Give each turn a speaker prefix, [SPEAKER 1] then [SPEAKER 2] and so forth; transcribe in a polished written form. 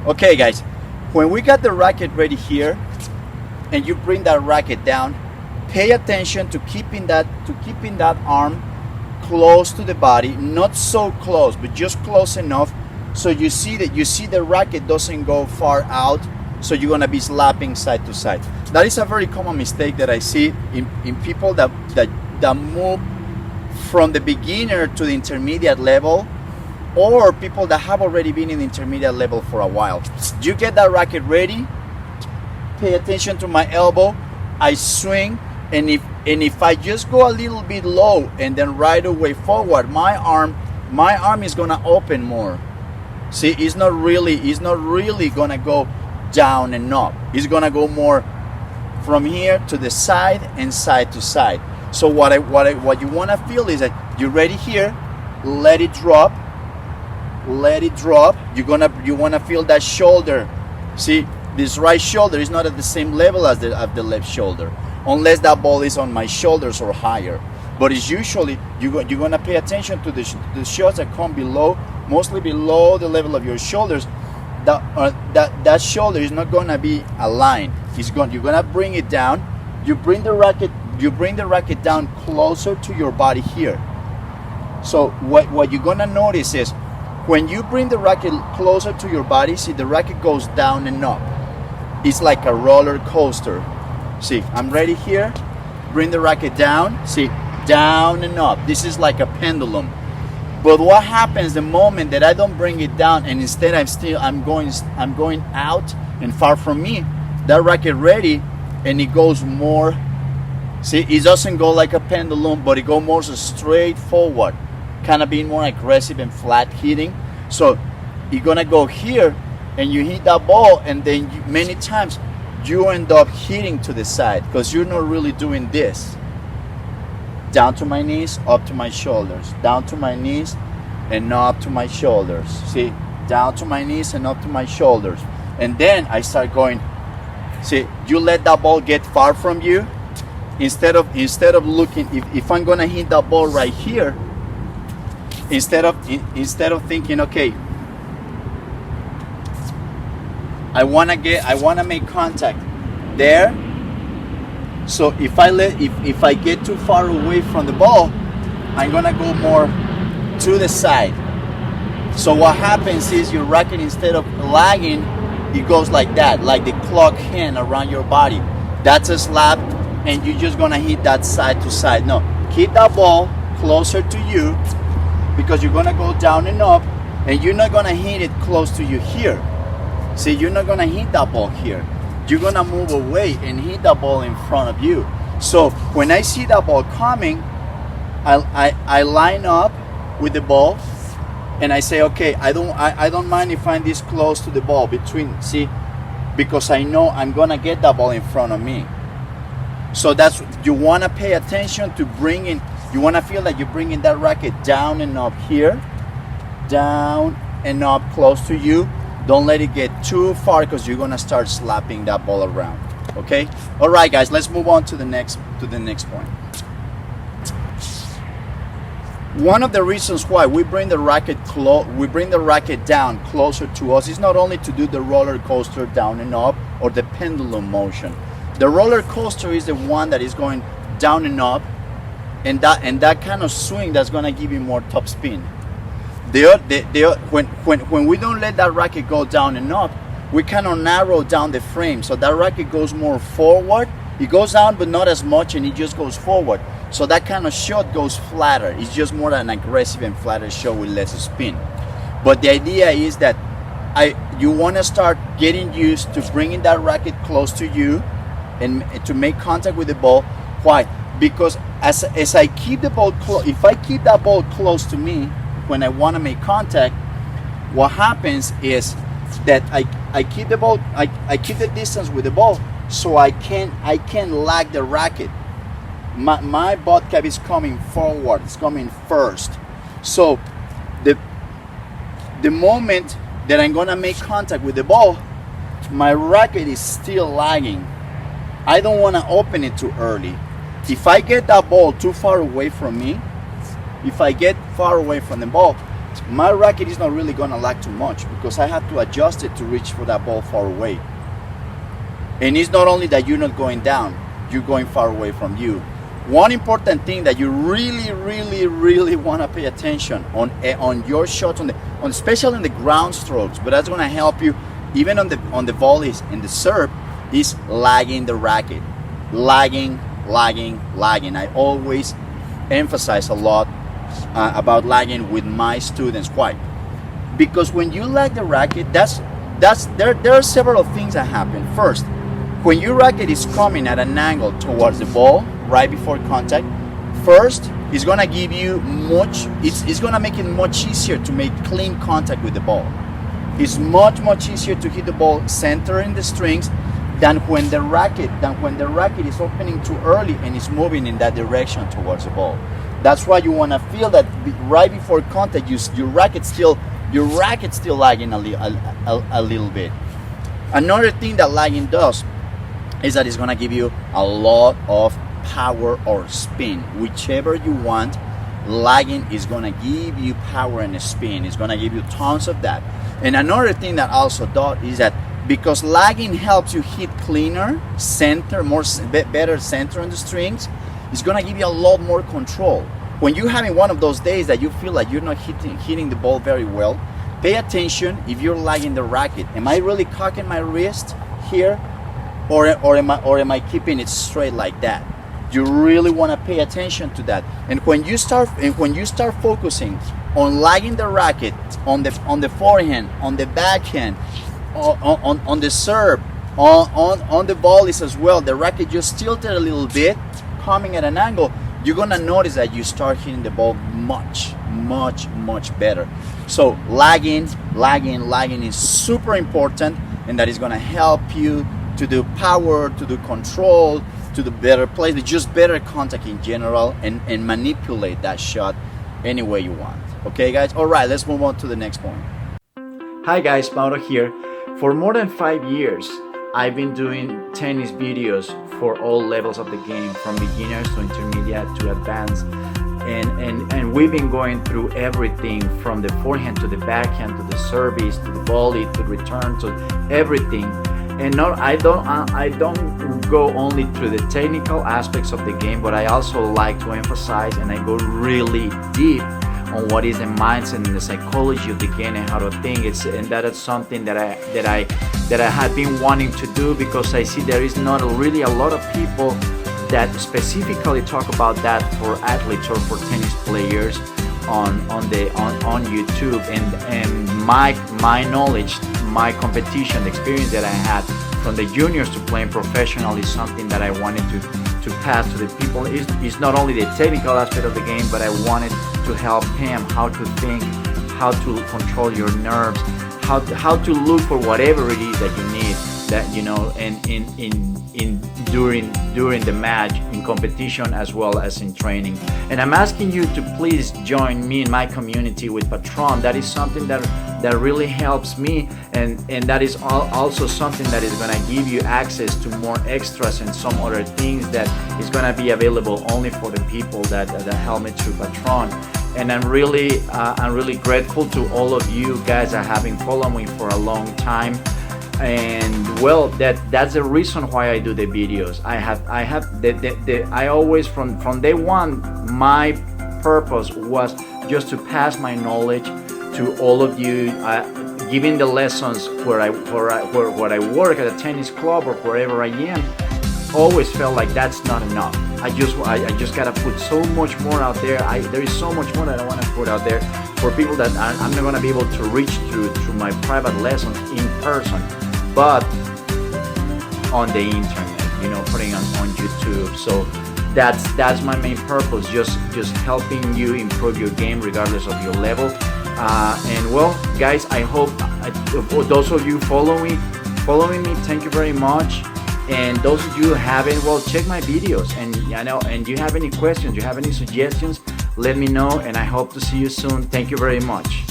[SPEAKER 1] Okay guys, when we got the racket ready here and you bring that racket down, pay attention to keeping that arm close to the body, not so close, but just close enough so you see the racket doesn't go far out, so you're gonna be slapping side to side. That is a very common mistake that I see in people that move from the beginner to the intermediate level, or people that have already been in the intermediate level for a while. You get that racket ready, pay attention to my elbow, I swing, and if I just go a little bit low and then right away forward, my arm is gonna open more. See, it's not really gonna go down and up. It's gonna go more from here to the side and side to side. So what you wanna feel is that you're ready here, let it drop. You wanna feel that shoulder. See, this right shoulder is not at the same level as the left shoulder, unless that ball is on my shoulders or higher. But it's usually you're gonna pay attention to the shots that come below, mostly below the level of your shoulders. That shoulder is not gonna be aligned. You're gonna bring it down. You bring the racket down closer to your body here. So what you're gonna notice is when you bring the racket closer to your body, see, the racket goes down and up. It's like a roller coaster. See, I'm ready here, bring the racket down, see, down and up. This is like a pendulum. But what happens the moment that I don't bring it down and instead I'm going out and far from me, that racket ready, and it goes more, see, it doesn't go like a pendulum, but it goes more straight forward, kind of being more aggressive and flat hitting. So you're gonna go here and you hit that ball, and then many times you end up hitting to the side because you're not really doing this. Down to my knees, up to my shoulders, down to my knees and up to my shoulders. See, down to my knees and up to my shoulders. And then I start going. See, you let that ball get far from you. Instead of looking, if I'm gonna hit that ball right here, instead of thinking, okay, I wanna make contact there. So if I get too far away from the ball, I'm gonna go more to the side. So what happens is your racket, instead of lagging, it goes like that, like the clock hand around your body. That's a slap, and you're just gonna hit that side to side. No, keep that ball closer to you, because you're gonna go down and up, and you're not gonna hit it close to you here. See, you're not gonna hit that ball here. You're gonna move away and hit that ball in front of you. So when I see that ball coming, I line up with the ball, and I say, okay, I don't mind if I'm this close to the ball between, see, because I know I'm gonna get that ball in front of me. So that's, you wanna pay attention to bringing, you wanna feel that you're bringing that racket down and up here, down and up close to you. Don't let it get too far, because you're gonna start slapping that ball around. Okay. All right, guys. Let's move on to the next point. One of the reasons why we bring the racket down closer to us is not only to do the roller coaster down and up or the pendulum motion. The roller coaster is the one that is going down and up, and that kind of swing that's gonna give you more top spin. When we don't let that racket go down and up, we kind of narrow down the frame, so that racket goes more forward. It goes down, but not as much, and it just goes forward. So that kind of shot goes flatter. It's just more an aggressive and flatter shot with less spin. But the idea is that you want to start getting used to bringing that racket close to you and to make contact with the ball. Why? Because as I keep the ball close, if I keep that ball close to me when I want to make contact, what happens is that I keep the ball, I keep the distance with the ball, so I can lag the racket. My butt cap is coming forward, it's coming first. So the moment that I'm gonna make contact with the ball, my racket is still lagging. I don't want to open it too early. If I get that ball too far away from me, if I get far away from the ball, my racket is not really gonna lag too much because I have to adjust it to reach for that ball far away. And it's not only that you're not going down, you're going far away from you. One important thing that you really want to pay attention on your shots, on especially on the ground strokes, but that's going to help you even on the volleys and the serve, is lagging the racket. Lagging. I always emphasize a lot about lagging with my students. Why? Because when you lag the racket, there are several things that happen. First, when your racket is coming at an angle towards the ball right before contact, first it's gonna give you it's gonna make it much easier to make clean contact with the ball. It's much easier to hit the ball center in the strings than when the racket is opening too early and is moving in that direction towards the ball. That's why you wanna feel that right before contact, your racket's still lagging a little bit. Another thing that lagging does is that it's gonna give you a lot of power or spin, whichever you want. Lagging is gonna give you power and spin. It's gonna give you tons of that. And another thing that also does is that because lagging helps you hit cleaner, better center on the strings, it's gonna give you a lot more control. When you're having one of those days that you feel like you're not hitting the ball very well, pay attention if you're lagging the racket. Am I really cocking my wrist here? Or am I keeping it straight like that? You really want to pay attention to that. And when you start focusing on lagging the racket on the forehand, on the backhand, on the serve, on the volleys as well, the racket just tilted a little bit, coming at an angle, you're gonna notice that you start hitting the ball much better. So lagging is super important, and that is gonna help you to do power, to do control, to do better plays, just better contact in general, and manipulate that shot any way you want. Okay, guys? All right, let's move on to the next point. Hi guys, Mauro here. For more than 5 years, I've been doing tennis videos for all levels of the game, from beginners to intermediate to advanced. And we've been going through everything from the forehand to the backhand to the service to the volley to return to everything. And no, I don't go only through the technical aspects of the game, but I also like to emphasize, and I go really deep on what is the mindset and the psychology of the game and how to think. And that is something that I have been wanting to do, because I see there is not really a lot of people that specifically talk about that for athletes or for tennis players on YouTube. And my knowledge, my competition, the experience that I had from the juniors to playing professional is something that I wanted to pass to the people. It's not only the technical aspect of the game, but I wanted to help them how to think, how to control your nerves, how to look for whatever it is that you need, that you know, and during the match, in competition as well as in training. And I'm asking you to please join me in my community with Potro. That is something that really helps me, and that is also something that is going to give you access to more extras and some other things that is going to be available only for the people that help me through Potro. And I'm really grateful to all of you guys that have been following me for a long time. And well, that's the reason why I do the videos. I always from day one, my purpose was just to pass my knowledge to all of you, giving the lessons where I work at a tennis club or wherever I am. Always felt like that's not enough. I just gotta put so much more out there. There is so much more that I want to put out there for people that I'm not gonna be able to reach through my private lessons in person, but on the internet, you know, putting on YouTube. So that's my main purpose, just helping you improve your game regardless of your level. And well, guys, I hope those of you following me, thank you very much. And those of you who haven't, well, check my videos. And and you have any questions, you have any suggestions, let me know. And I hope to see you soon. Thank you very much.